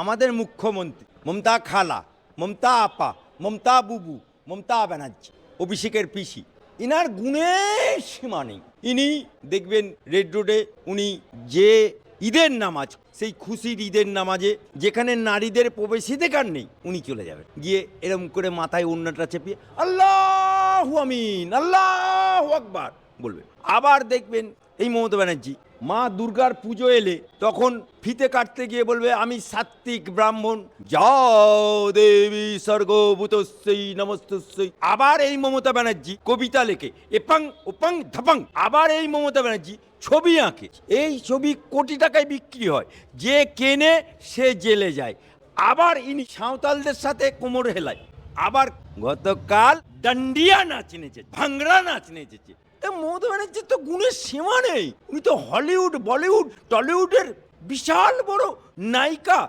আমাদের মুখ্যমন্ত্রী মমতা খালা, মমতা আপা, মমতা বুবু, মমতা ব্যানার্জি, অভিষেকের পিসি, ইনার গুণের সীমা নেই। ইনি দেখবেন রেড রোডে উনি যে ঈদের নামাজ, সেই খুশির ঈদের নামাজে যেখানে নারীদের প্রবেশাধিকার নেই, উনি চলে যাবেন, গিয়ে এরকম করে মাথায় ওড়নাটা চেপিয়ে আল্লাহু আমিন, আল্লাহু আকবার বলবে। আবার দেখবেন এই মমতা ব্যানার্জি মা দুর্গার পুজো এলে তখন ফিতে কাটতে গিয়ে বলবে আমি সাত্বিক ব্রাহ্মণ, যাও দেবী স্বর্গভূতস্যৈ নমস্তস্যৈ। আবার এই মমতা ব্যানার্জি কবিতা লেখে এপাং ওপাং ধাপাং। আবার এই মমতা ব্যানার্জি ছবি আঁকে, এই ছবি কোটি টাকায় বিক্রি হয়, যে কেনে সে জেলে যায়। আবার ইনি সাঁওতালদের সাথে কোমর হেলায়। আবার গতকাল ডান্ডিয়া নাচ নেচেছে, ভাংড়া নাচ নেচেছে। মমতা ব্যানার্জির তো গুণের সীমা নেই। উনি তো হলিউড, বলিউড, টলিউডের বিশাল বড় নায়িকা।